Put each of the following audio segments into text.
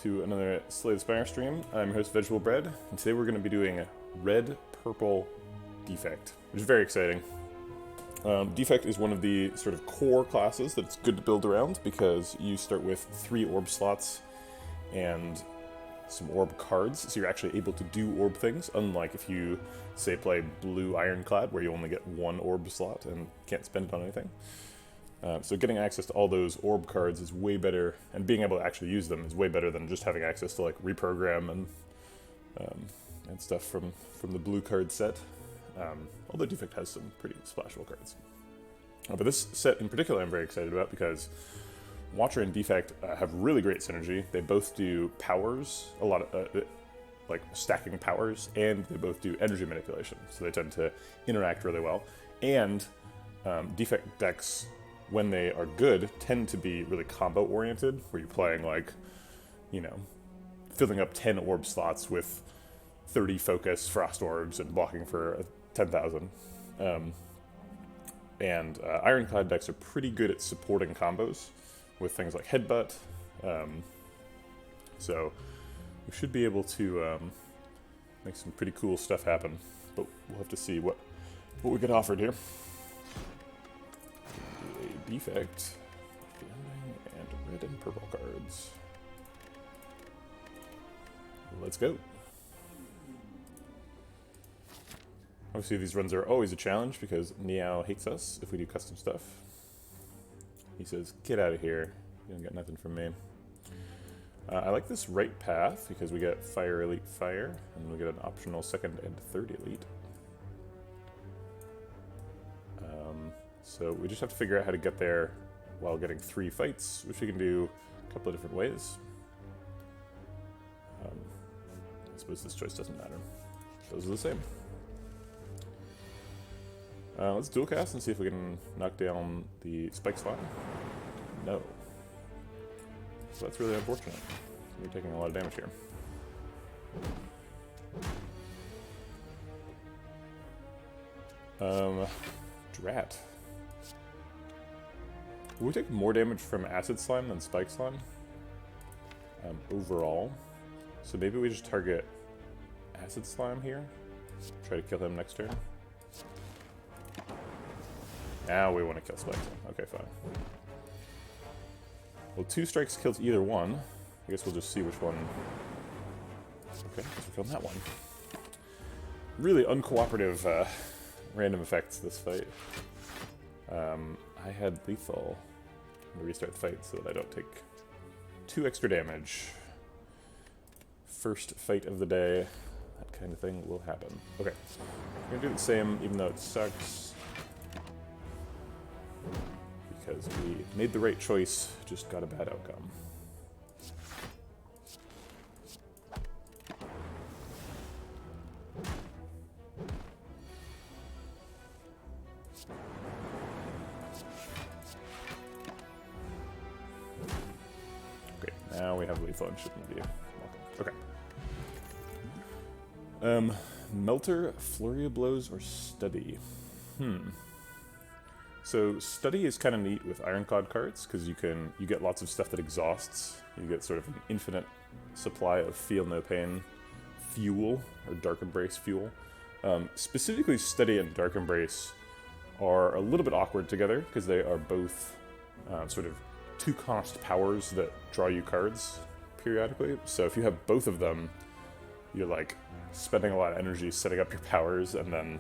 to another Slay the Spire stream. I'm your host Vegetable Bread, and today we're going to be doing Red Purple Defect, which is very exciting. Defect is one of the sort of core classes that it's good to build around because you start with 3 orb slots and some orb cards, so you're actually able to do orb things, unlike if you, say, play Blue Ironclad, where you only get 1 orb slot and can't spend it on anything. So getting access to all those orb cards is way better, and being able to actually use them is way better than just having access to like reprogram and stuff from the blue card set. Although Defect has some pretty splashable cards. But this set in particular I'm very excited about because Watcher and Defect have really great synergy. They both do powers, a lot of like stacking powers, and they both do energy manipulation, so they tend to interact really well. And Defect decks, when they are good, tend to be really combo-oriented, where you're playing, like, you know, filling up 10 orb slots with 30 focus frost orbs and blocking for 10,000. Ironclad decks are pretty good at supporting combos with things like Headbutt. So we should be able to make some pretty cool stuff happen, but we'll have to see what we get offered here. Defect, and red and purple cards. Let's go. Obviously these runs are always a challenge because Meow hates us if we do custom stuff. He says, get out of here, you don't get nothing from me. I like this right path because we get Fire Elite Fire, and we get an optional 2nd and 3rd Elite. So we just have to figure out how to get there while getting 3 fights, which we can do a couple of different ways. I suppose this choice doesn't matter. Those are the same. Let's dual cast and see if we can knock down the spike slime. No. So that's really unfortunate. We're taking a lot of damage here. Drat. We take more damage from Acid Slime than Spike Slime overall. So maybe we just target Acid Slime here. Try to kill him next turn. Now we want to kill Spike Slime. Okay, fine. Well, 2 strikes kills either one. I guess we'll just see which one. Okay, guess we're killing that one. Really uncooperative random effects this fight. I had lethal. I'm gonna restart the fight so that I don't take 2 extra damage. First fight of the day. That kind of thing will happen. Okay. We're gonna do the same even though it sucks. Because we made the right choice, just got a bad outcome. Now we have lethal and shouldn't be welcome. Okay. Melter, Flurry of Blows, or Study? So Study is kind of neat with Ironclad cards because you get lots of stuff that exhausts. You get sort of an infinite supply of Feel No Pain fuel, or Dark Embrace fuel. Specifically, Study and Dark Embrace are a little bit awkward together because they are both sort of 2-cost powers that draw you cards periodically. So if you have both of them, you're like spending a lot of energy setting up your powers, and then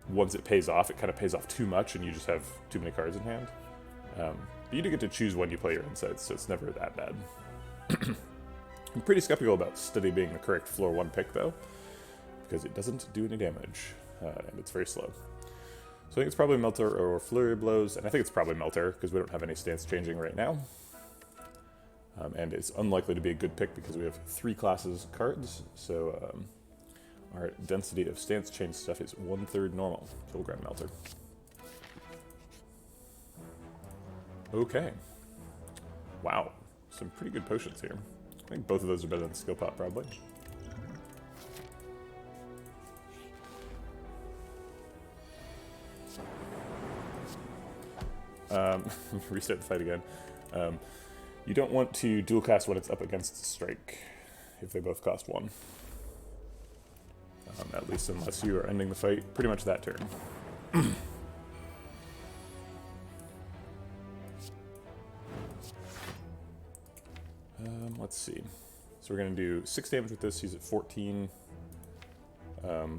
once it pays off, it kind of pays off too much and you just have too many cards in hand. But you do get to choose when you play your insights, so it's never that bad. I'm pretty skeptical about Study being the correct floor 1 pick though, because it doesn't do any damage, and it's very slow. So I think it's probably Melter or Flurry Blows, and I think it's probably Melter, because we don't have any stance changing right now. And it's unlikely to be a good pick because we have 3 classes cards, so our density of stance change stuff is 1/3 normal. So we'll grab Melter. Okay. Wow, some pretty good potions here. I think both of those are better than Skill Pot, probably. Restart the fight again. You don't want to dual cast when it's up against a strike, if they both cost 1. At least unless you are ending the fight pretty much that turn. Let's see. So we're going to do 6 damage with this, he's at 14.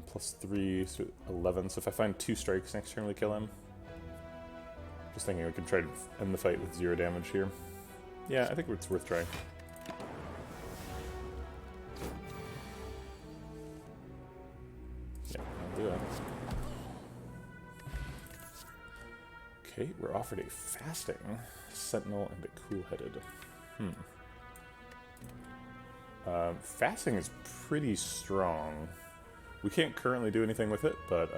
Plus 3, so 11. So if I find 2 strikes next turn, we kill him. Just thinking we can try to end the fight with 0 damage here. Yeah, I think it's worth trying. Yeah, I'll do that. Okay, we're offered a fasting, sentinel, and a cool-headed. Fasting is pretty strong. We can't currently do anything with it, but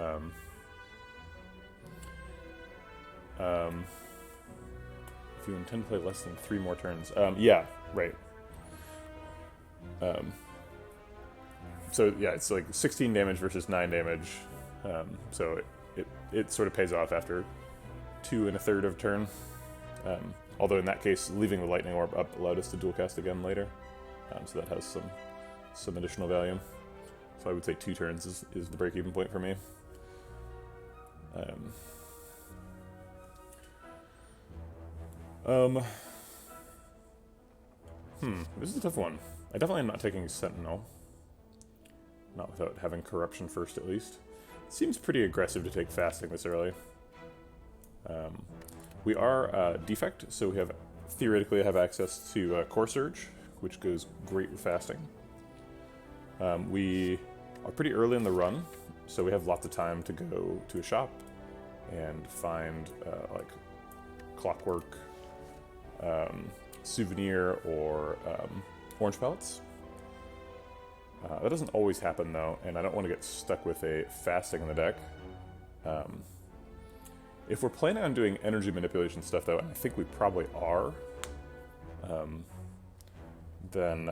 if you intend to play less than 3 more turns, yeah, right. So yeah, it's like 16 damage versus 9 damage. So it sort of pays off after 2 1/3 of a turn. Although in that case, leaving the lightning orb up allowed us to dual cast again later. So that has some additional value. So I would say 2 turns is the break-even point for me. This is a tough one. I definitely am not taking Sentinel. Not without having Corruption first, at least. It seems pretty aggressive to take Fasting this early. We are Defect, so we have theoretically have access to Core Surge, which goes great with Fasting. We are pretty early in the run, so we have lots of time to go to a shop and find like Clockwork, Souvenir, or Orange Pellets. That doesn't always happen though, and I don't want to get stuck with a Fasting in the deck. If we're planning on doing energy manipulation stuff though, and I think we probably are, then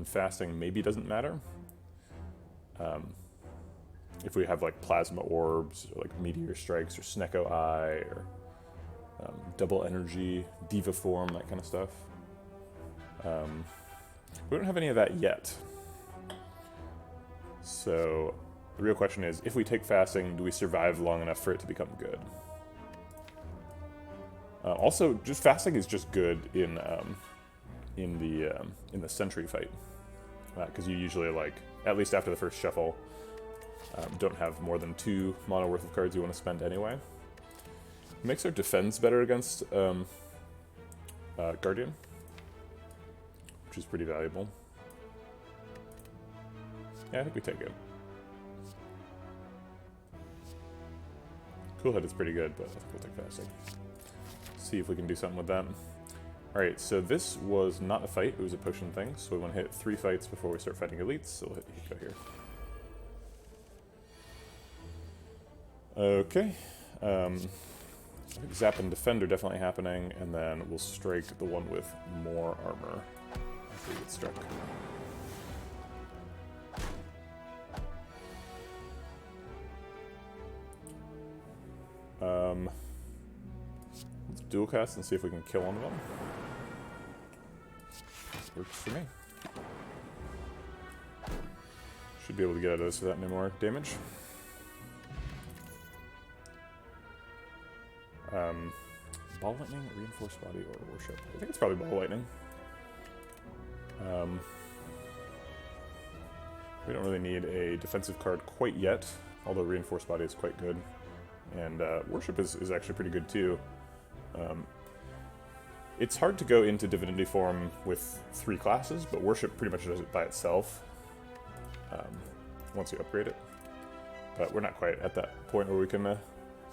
Fasting maybe doesn't matter. If we have like Plasma Orbs, or like Meteor Strikes, or Snecko Eye, or Double Energy, Diva Form, that kind of stuff. We don't have any of that yet. So the real question is, if we take Fasting, do we survive long enough for it to become good? Also, just Fasting is just good in the Sentry fight, because you usually, like, at least after the first shuffle, don't have more than 2 mana worth of cards you want to spend anyway. It makes our defense better against Guardian, which is pretty valuable. Yeah, I think we take it. Coolhead is pretty good, but I think we'll take Fasting. See if we can do something with that. Alright, so this was not a fight, it was a potion thing, so we want to hit 3 fights before we start fighting elites, so we'll hit Hiko here. Okay, I think Zap and Defend are definitely happening, and then we'll strike the one with more armor after we get struck. Let's dual cast and see if we can kill one of them. Works for me. Should be able to get out of this without any more damage. Ball Lightning, Reinforced Body, or Worship? I think it's probably Ball Lightning. We don't really need a defensive card quite yet, although Reinforced Body is quite good. And Worship is actually pretty good too. It's hard to go into Divinity form with 3 classes, but Worship pretty much does it by itself once you upgrade it. But we're not quite at that point where we can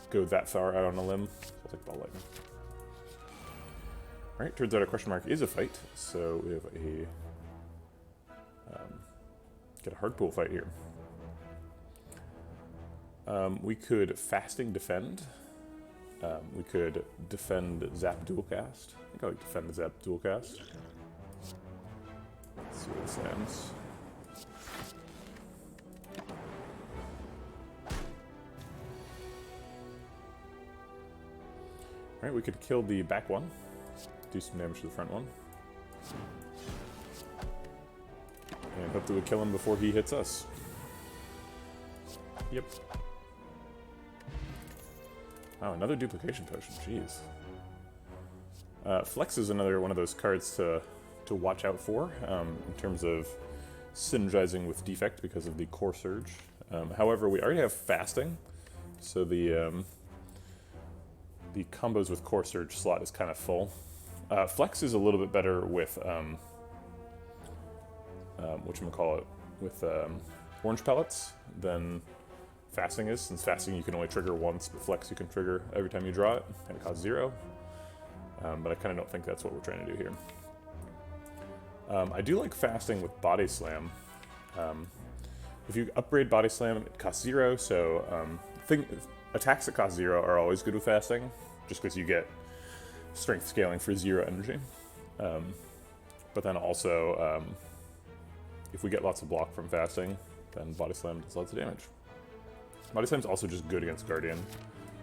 go that far out on a limb. So I'll take Ball Lightning. Alright, turns out our question mark is a fight, so we have a get a hard pool fight here. We could Fasting Defend. We could Defend Zap Dual Cast. I think I like Defend Zap Dual Cast. Let's see what this ends. Alright, we could kill the back one. do some damage to the front one. And hopefully we kill him before he hits us. Yep. Oh, another duplication potion. Jeez. Flex is another one of those cards to watch out for in terms of synergizing with Defect because of the Core Surge. However, we already have Fasting, so the combos with Core Surge slot is kind of full. Flex is a little bit better with whatchamacallit, with orange pellets than Fasting is, since Fasting you can only trigger once, but Flex you can trigger every time you draw it, and it costs 0. But I kind of don't think that's what we're trying to do here. I do like Fasting with Body Slam. If you upgrade Body Slam, it costs 0, so attacks that cost 0 are always good with Fasting, just because you get strength scaling for 0 energy. But then also, if we get lots of block from Fasting, then Body Slam does lots of damage. Body Slam's also just good against Guardian,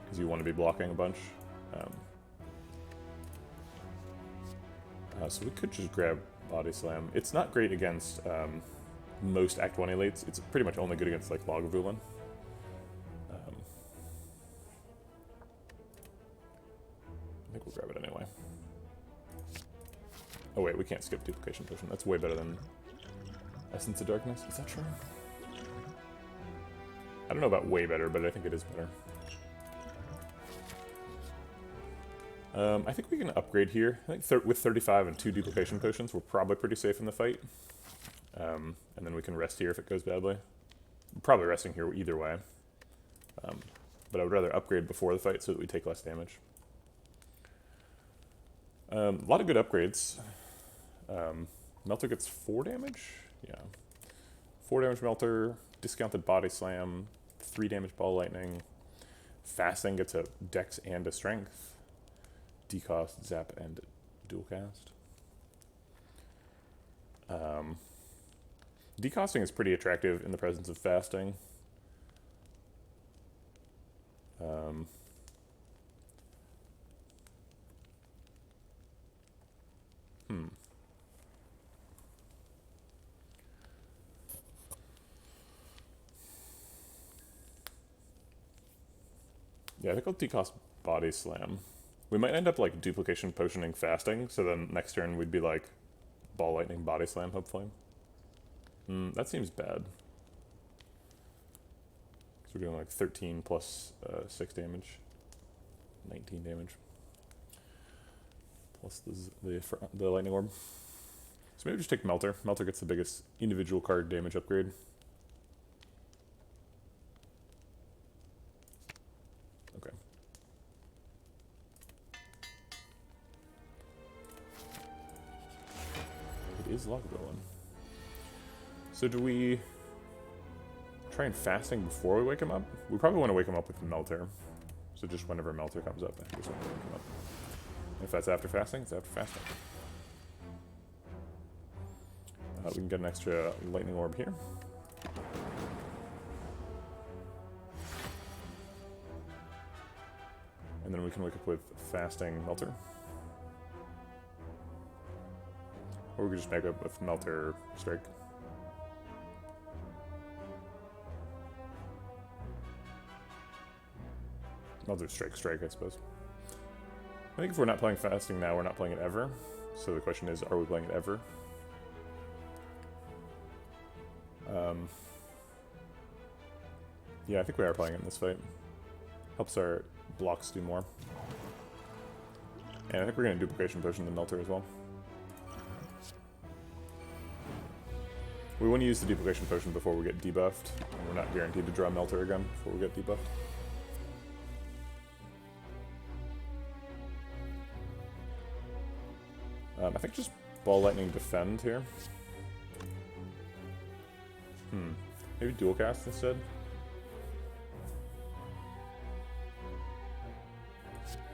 because you want to be blocking a bunch. So we could just grab Body Slam. It's not great against most Act 1 elites. It's pretty much only good against like Lagavulin. I think we'll grab it anyway. Oh wait, we can't skip Duplication Potion. That's way better than Essence of Darkness. Is that true? I don't know about way better, but I think it is better. I think we can upgrade here. I think with 35 and 2 Duplication Potions, we're probably pretty safe in the fight. And then we can rest here if it goes badly. I'm probably resting here either way. But I would rather upgrade before the fight so that we take less damage. A lot of good upgrades. Melter gets 4 damage? Yeah. 4 damage Melter, discounted Body Slam, 3 damage Ball Lightning. Fasting gets a Dex and a Strength. Decost, Zap, and Dual Cast. Decosting is pretty attractive in the presence of Fasting. Yeah, I think I'll decost Body Slam. We might end up like Duplication Potioning Fasting, so then next turn we'd be like Ball Lightning Body Slam, hopefully. That seems bad. So we're doing like 13 plus 6 damage. 19 damage. Plus the Lightning Orb. So maybe just take Melter. Melter gets the biggest individual card damage upgrade. Okay. It is Lagavulin. So do we try and Fasting before we wake him up? We probably want to wake him up with Melter. So just whenever Melter comes up, I just want to wake him up. If that's after Fasting, it's after Fasting. We can get an extra Lightning Orb here. And then we can wake up with Fasting Melter. Or we could just make up with Melter Strike. Melter Strike, I suppose. I think if we're not playing Fasting now, we're not playing it ever. So the question is, are we playing it ever? Yeah, I think we are playing it in this fight. Helps our blocks do more. And I think we're going to Duplication Potion the Melter as well. We want to use the Duplication Potion before we get debuffed. And we're not guaranteed to draw Melter again before we get debuffed. I think just Ball Lightning Defend here. Maybe Dual Cast instead?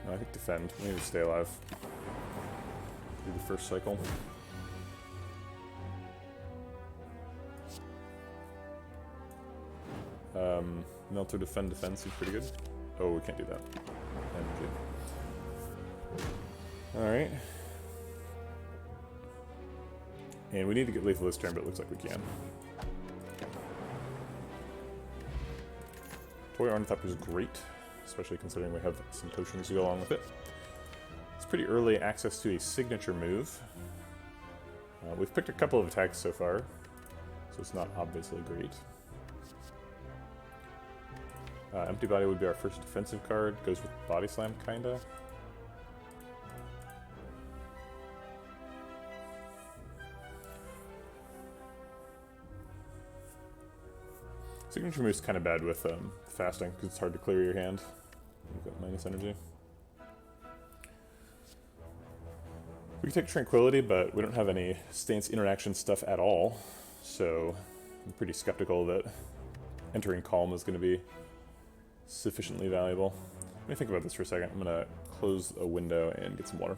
No, I think Defend. We need to stay alive. Do the first cycle. Melter Defend seems pretty good. Oh, we can't do that. Energy. Alright. And we need to get lethal this turn, but it looks like we can. Toy Ornithopter is great, especially considering we have some potions to go along with it. It's pretty early access to a signature move. We've picked a couple of attacks so far, so it's not obviously great. Empty Body would be our first defensive card. Goes with Body Slam, kinda. Signature move is kind of bad with fasting, because it's hard to clear your hand. You've got minus energy. We can take Tranquility, but we don't have any stance interaction stuff at all, so I'm pretty skeptical that entering Calm is going to be sufficiently valuable. Let me think about this for a second. I'm going to close a window and get some water.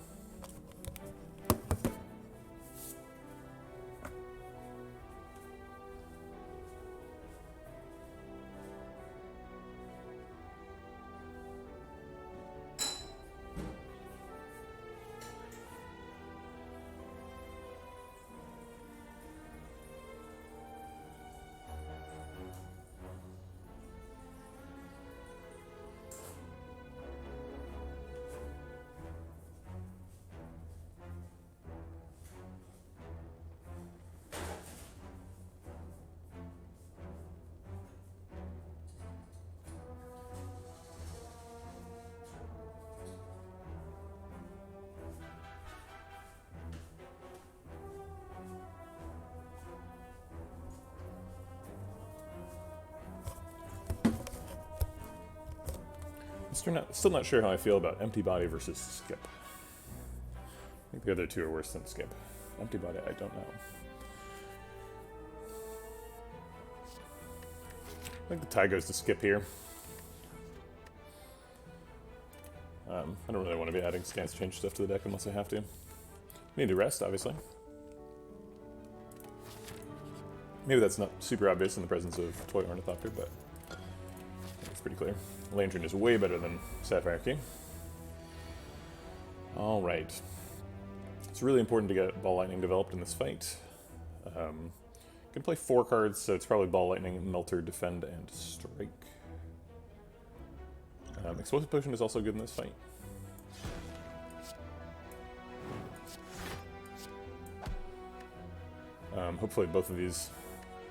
Still not sure how I feel about Empty Body versus Skip. I think the other two are worse than Skip. Empty Body, I don't know. I think the tie goes to Skip here. I don't really want to be adding stance change stuff to the deck unless I have to. Need to rest, obviously. Maybe that's not super obvious in the presence of Toy Ornithopter, but it's pretty clear. Lantern is way better than Sapphire Key. Alright. It's really important to get Ball Lightning developed in this fight. Gonna play 4 cards, so it's probably Ball Lightning, Melter, Defend, and Strike. Explosive Potion is also good in this fight. Hopefully both of these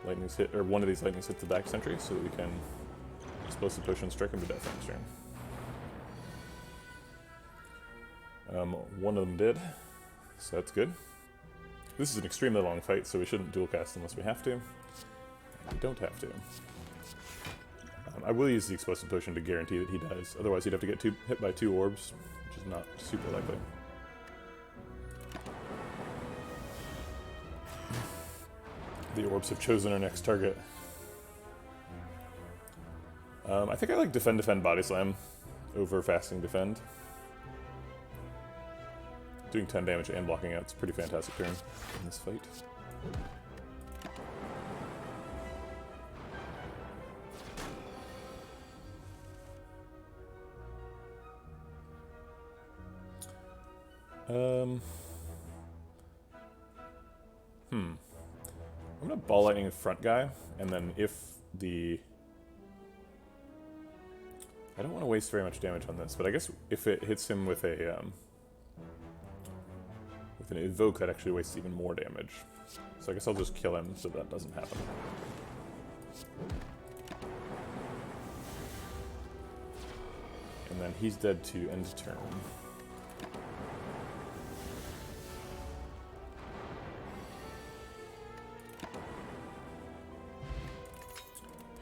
lightnings hit, or one of these lightnings hits the back sentry, so that we can Explosive Potion, strike him to death next turn. One of them did, so that's good. This is an extremely long fight, so we shouldn't dual cast unless we have to. And we don't have to. I will use the Explosive Potion to guarantee that he dies, otherwise he'd have to get hit by 2 orbs, which is not super likely. The orbs have chosen our next target. I think I like Defend, Defend, Body Slam over Fasting Defend. Doing 10 damage and blocking out, it's a pretty fantastic turn in this fight. I'm gonna Ball Lightning the front guy, and then if the... I don't want to waste very much damage on this, but I guess if it hits him with a with an Evoke, that actually wastes even more damage. So I guess I'll just kill him so that doesn't happen. And then he's dead to end turn.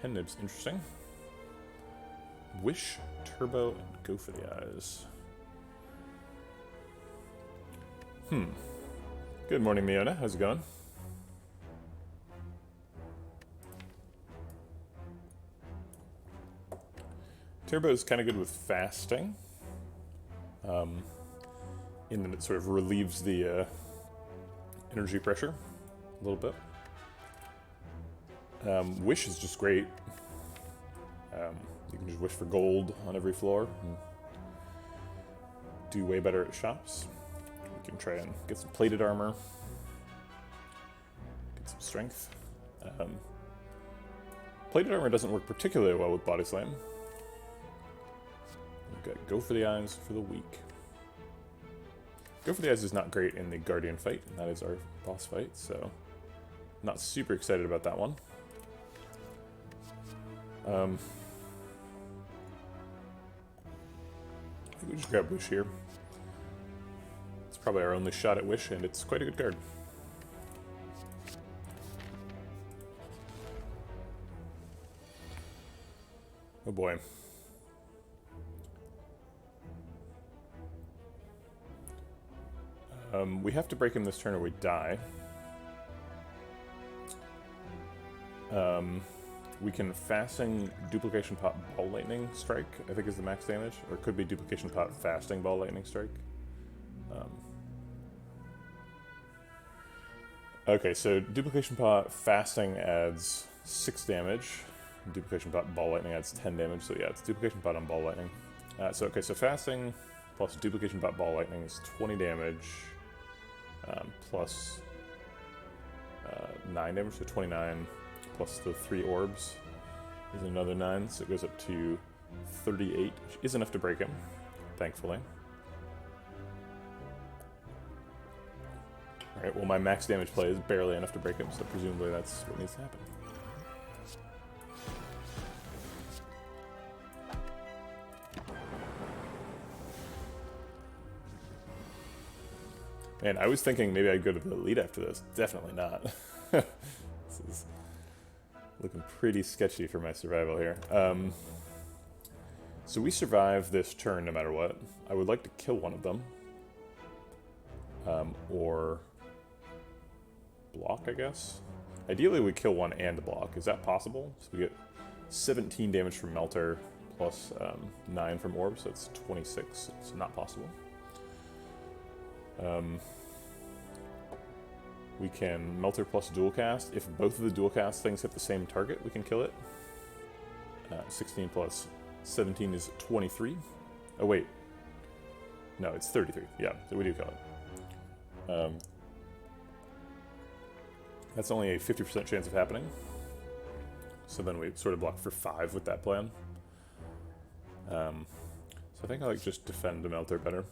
Pen Nib's interesting. Wish, Turbo, and Go for the Eyes. Good morning, Miona. How's it going? Turbo is kind of good with fasting. In that it sort of relieves the energy pressure a little bit. Wish is just great. You can just wish for gold on every floor and do way better at shops. We can try and get some plated armor. strength. Plated armor doesn't work particularly well with body slam. We've got go for the eyes for the weak. Go for the eyes is not great in the Guardian fight, and that is our boss fight, so not super excited about that one. I think we just grab Wish here. It's probably our only shot at Wish, and it's quite a good card. Oh boy. We have to break him this turn or we die. We can fasting duplication pot ball lightning strike, I think is the max damage, or it could be duplication pot fasting ball lightning strike. Okay, so duplication pot fasting adds 6 damage. Duplication pot ball lightning adds 10 damage, so yeah, it's duplication pot on ball lightning. So fasting plus duplication pot ball lightning is 20 damage, plus 9 damage, so 29, plus the 3 orbs is another 9, so it goes up to 38, which is enough to break him, thankfully. Alright, well my max damage play is barely enough to break him, so presumably that's what needs to happen. Man, I was thinking maybe I'd go to the elite after this. Definitely not. This is looking pretty sketchy for my survival here. So we survive this turn no matter what. I would like to kill one of them. Or block, I guess. Ideally we kill one and block. Is that possible? So we get 17 damage from Melter plus 9 from Orb, so it's 26. It's not possible. We can Melter plus dual cast. If both of the dual cast things hit the same target, we can kill it. 16 plus 17 is 23. Oh wait. No, it's 33. Yeah, so we do kill it. That's only a 50% chance of happening. So then we sort of block for 5 with that plan. So I think I like just defend the Melter better.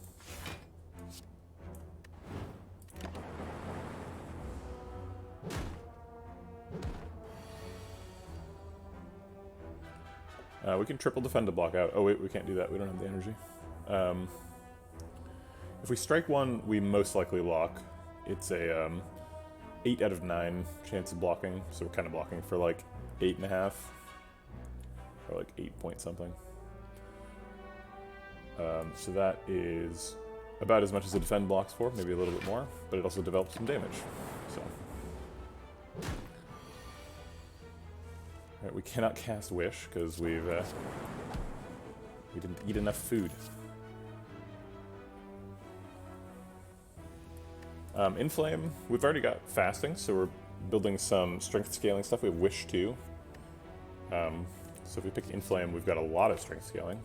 We can triple defend to block out. Oh wait, we can't do that. We don't have the energy. If we strike one, we most likely block. It's a 8 out of 9 chance of blocking, so we're kind of blocking for like 8.5, or like 8 point something. So that is about as much as the defend blocks for, maybe a little bit more, but it also develops some damage. So. Right, we cannot cast Wish because we didn't eat enough food. Inflame, we've already got fasting, so we're building some strength scaling stuff. We have Wish too. So if we pick Inflame, we've got a lot of strength scaling.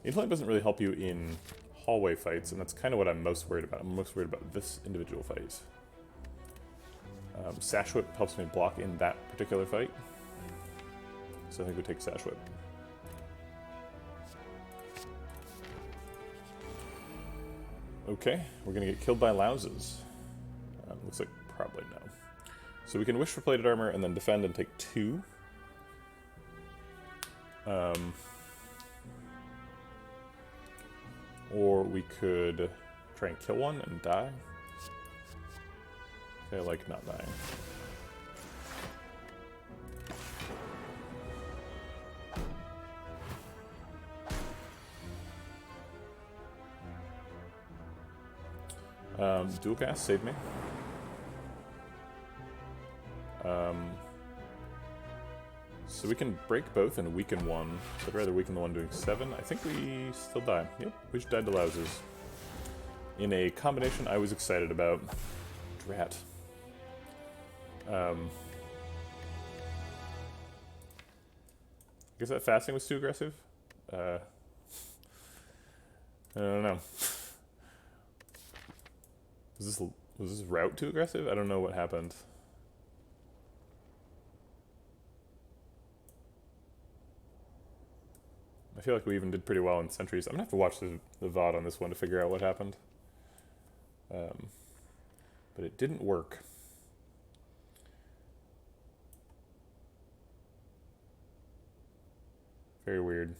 Inflame doesn't really help you in hallway fights, and that's kind of what I'm most worried about. I'm most worried about this individual fight. Sash Whip helps me block in that particular fight. So I think we take Sash Whip. Okay, we're gonna get killed by louses. Looks like probably no. So we can Wish for plated armor and then defend and take 2. Or we could try and kill one and die. Okay, I like not dying. Dual cast, save me. So we can break both and weaken one. So I'd rather weaken the one doing 7. I think we still die. Yep, we just died to louses. In a combination I was excited about. Drat. I guess that fasting was too aggressive? I don't know. Was this Was this route too aggressive? I don't know what happened. I feel like we even did pretty well in sentries. I'm gonna have to watch the VOD on this one to figure out what happened. But it didn't work. Very weird.